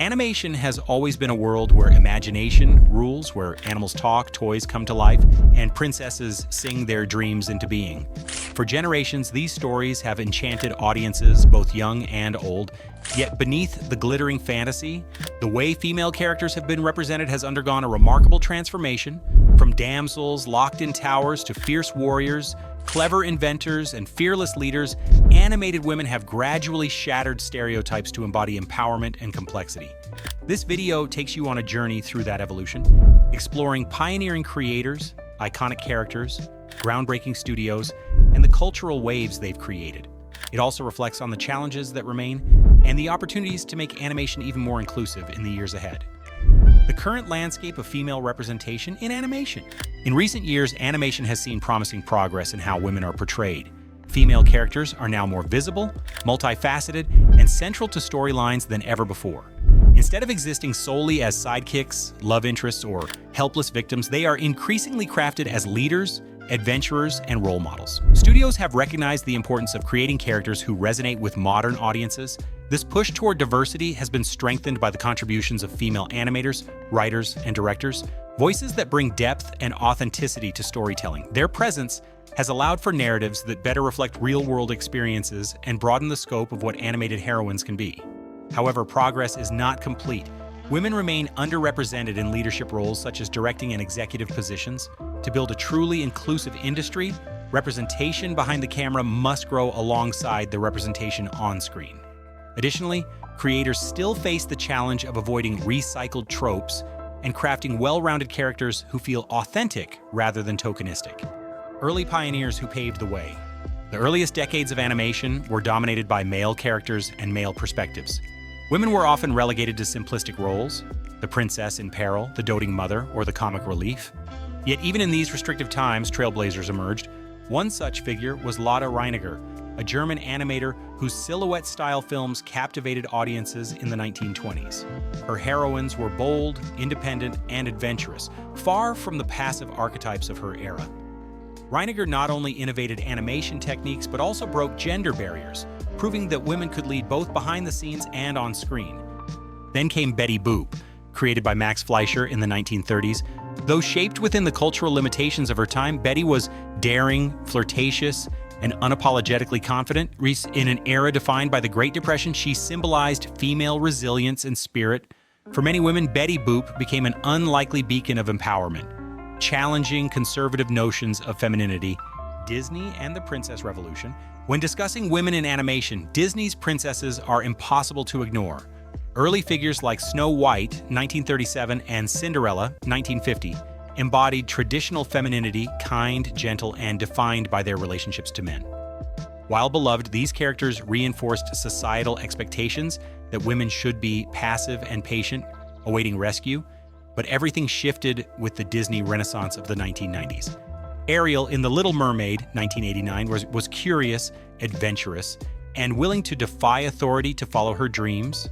Animation has always been a world where imagination rules, where animals talk, toys come to life, and princesses sing their dreams into being. For generations, these stories have enchanted audiences, both young and old. Yet beneath the glittering fantasy, the way female characters have been represented has undergone a remarkable transformation. From damsels locked in towers to fierce warriors, clever inventors, and fearless leaders, animated women have gradually shattered stereotypes to embody empowerment and complexity. This video takes you on a journey through that evolution, exploring pioneering creators, iconic characters, groundbreaking studios, and the cultural waves they've created. It also reflects on the challenges that remain and the opportunities to make animation even more inclusive in the years ahead. The current landscape of female representation in animation. In recent years, animation has seen promising progress in how women are portrayed. Female characters are now more visible, multifaceted, and central to storylines than ever before. Instead of existing solely as sidekicks, love interests, or helpless victims, they are increasingly crafted as leaders, adventurers, and role models. Studios have recognized the importance of creating characters who resonate with modern audiences. This push toward diversity has been strengthened by the contributions of female animators, writers, and directors, voices that bring depth and authenticity to storytelling. Their presence has allowed for narratives that better reflect real-world experiences and broaden the scope of what animated heroines can be. However, progress is not complete. Women remain underrepresented in leadership roles such as directing and executive positions. To build a truly inclusive industry, representation behind the camera must grow alongside the representation on screen. Additionally, creators still face the challenge of avoiding recycled tropes and crafting well-rounded characters who feel authentic rather than tokenistic. Early pioneers who paved the way. The earliest decades of animation were dominated by male characters and male perspectives. Women were often relegated to simplistic roles, the princess in peril, the doting mother, or the comic relief. Yet even in these restrictive times, trailblazers emerged. One such figure was Lotte Reiniger, a German animator whose silhouette-style films captivated audiences in the 1920s. Her heroines were bold, independent, and adventurous, far from the passive archetypes of her era. Reiniger not only innovated animation techniques, but also broke gender barriers, proving that women could lead both behind the scenes and on screen. Then came Betty Boop, created by Max Fleischer in the 1930s. Though shaped within the cultural limitations of her time, Betty was daring, flirtatious, and unapologetically confident. In an era defined by the Great Depression, she symbolized female resilience and spirit. For many women, Betty Boop became an unlikely beacon of empowerment, challenging conservative notions of femininity. Disney and the Princess Revolution. When discussing women in animation, Disney's princesses are impossible to ignore. Early figures like Snow White, 1937, and Cinderella, 1950, embodied traditional femininity, kind, gentle, and defined by their relationships to men. While beloved, these characters reinforced societal expectations that women should be passive and patient, awaiting rescue. But everything shifted with the Disney Renaissance of the 1990s. Ariel in The Little Mermaid, 1989, was curious, adventurous, and willing to defy authority to follow her dreams.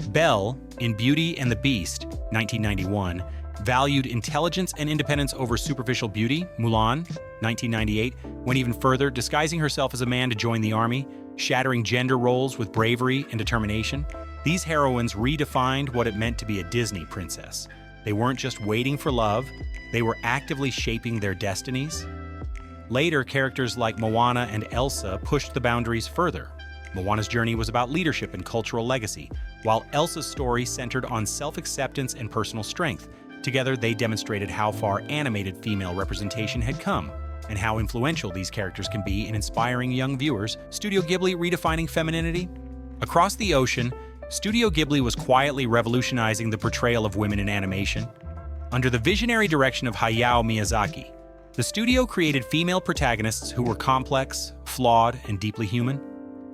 Belle in Beauty and the Beast, 1991, valued intelligence and independence over superficial beauty. Mulan, 1998, went even further, disguising herself as a man to join the army, shattering gender roles with bravery and determination. These heroines redefined what it meant to be a Disney princess. They weren't just waiting for love, they were actively shaping their destinies. Later, characters like Moana and Elsa pushed the boundaries further. Moana's journey was about leadership and cultural legacy, while Elsa's story centered on self-acceptance and personal strength. Together, they demonstrated how far animated female representation had come, and how influential these characters can be in inspiring young viewers. Studio Ghibli redefining femininity? Across the ocean, Studio Ghibli was quietly revolutionizing the portrayal of women in animation. Under the visionary direction of Hayao Miyazaki, the studio created female protagonists who were complex, flawed, and deeply human.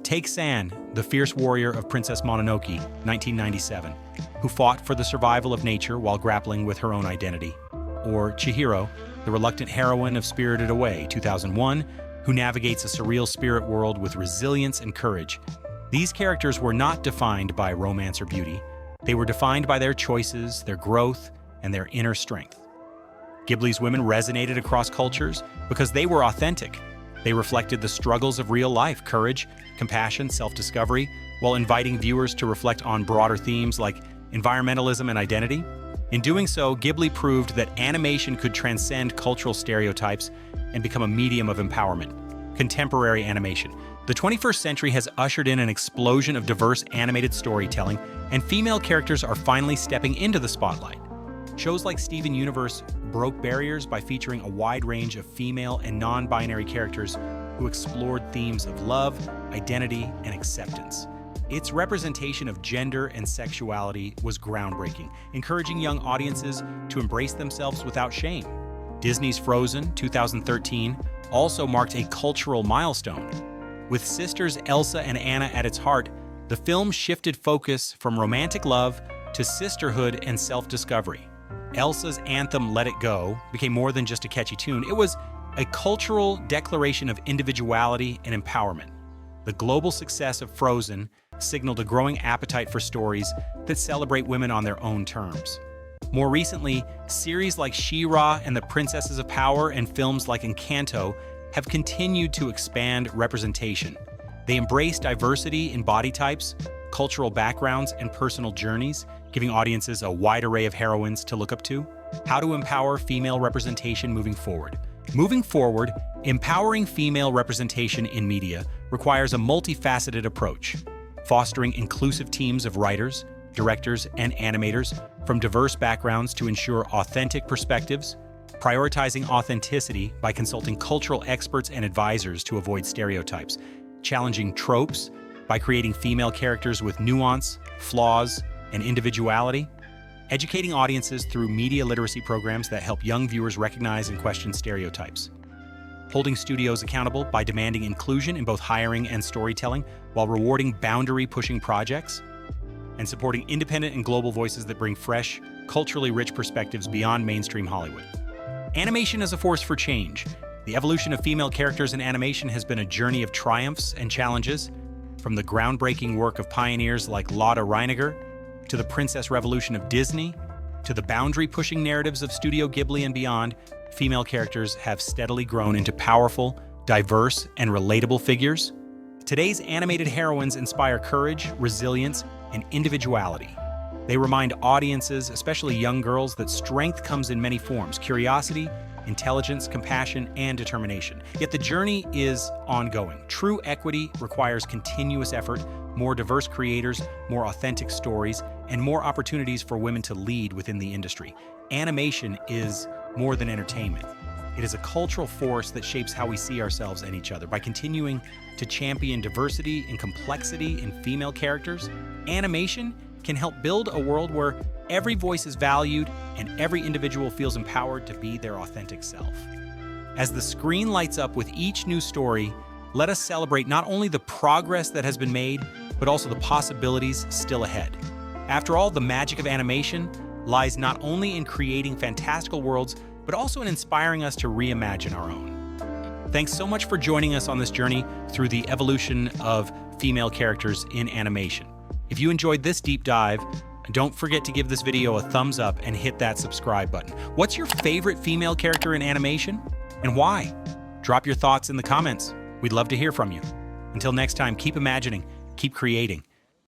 Take San, the fierce warrior of Princess Mononoke, 1997, who fought for the survival of nature while grappling with her own identity. Or Chihiro, the reluctant heroine of Spirited Away, 2001, who navigates a surreal spirit world with resilience and courage. These characters were not defined by romance or beauty. They were defined by their choices, their growth, and their inner strength. Ghibli's women resonated across cultures because they were authentic. They reflected the struggles of real life, courage, compassion, self-discovery, while inviting viewers to reflect on broader themes like environmentalism, and identity. In doing so, Ghibli proved that animation could transcend cultural stereotypes and become a medium of empowerment. Contemporary animation. The 21st century has ushered in an explosion of diverse animated storytelling, and female characters are finally stepping into the spotlight. Shows like Steven Universe broke barriers by featuring a wide range of female and non-binary characters who explored themes of love, identity, and acceptance. Its representation of gender and sexuality was groundbreaking, encouraging young audiences to embrace themselves without shame. Disney's Frozen, 2013, also marked a cultural milestone. With sisters Elsa and Anna at its heart, the film shifted focus from romantic love to sisterhood and self-discovery. Elsa's anthem, Let It Go, became more than just a catchy tune. It was a cultural declaration of individuality and empowerment. The global success of Frozen signaled a growing appetite for stories that celebrate women on their own terms. More recently, series like She-Ra and the Princesses of Power and films like Encanto have continued to expand representation. They embrace diversity in body types, cultural backgrounds, and personal journeys, giving audiences a wide array of heroines to look up to. How to empower female representation moving forward. Moving forward, empowering female representation in media requires a multifaceted approach, fostering inclusive teams of writers, directors, and animators from diverse backgrounds to ensure authentic perspectives, prioritizing authenticity by consulting cultural experts and advisors to avoid stereotypes, challenging tropes by creating female characters with nuance, flaws, and individuality, educating audiences through media literacy programs that help young viewers recognize and question stereotypes, holding studios accountable by demanding inclusion in both hiring and storytelling while rewarding boundary-pushing projects, and supporting independent and global voices that bring fresh, culturally rich perspectives beyond mainstream Hollywood. Animation is a force for change. The evolution of female characters in animation has been a journey of triumphs and challenges, from the groundbreaking work of pioneers like Lotte Reiniger, to the Princess Revolution of Disney, to the boundary-pushing narratives of Studio Ghibli and beyond. Female characters have steadily grown into powerful, diverse, and relatable figures. Today's animated heroines inspire courage, resilience, and individuality. They remind audiences, especially young girls, that strength comes in many forms: curiosity, intelligence, compassion, and determination. Yet the journey is ongoing. True equity requires continuous effort, more diverse creators, more authentic stories, and more opportunities for women to lead within the industry. Animation is more than entertainment. It is a cultural force that shapes how we see ourselves and each other. By continuing to champion diversity and complexity in female characters, animation can help build a world where every voice is valued and every individual feels empowered to be their authentic self. As the screen lights up with each new story, let us celebrate not only the progress that has been made, but also the possibilities still ahead. After all, the magic of animation lies not only in creating fantastical worlds, but also in inspiring us to reimagine our own. Thanks so much for joining us on this journey through the evolution of female characters in animation. If you enjoyed this deep dive, don't forget to give this video a thumbs up and hit that subscribe button. What's your favorite female character in animation and why? Drop your thoughts in the comments. We'd love to hear from you. Until next time, keep imagining, keep creating,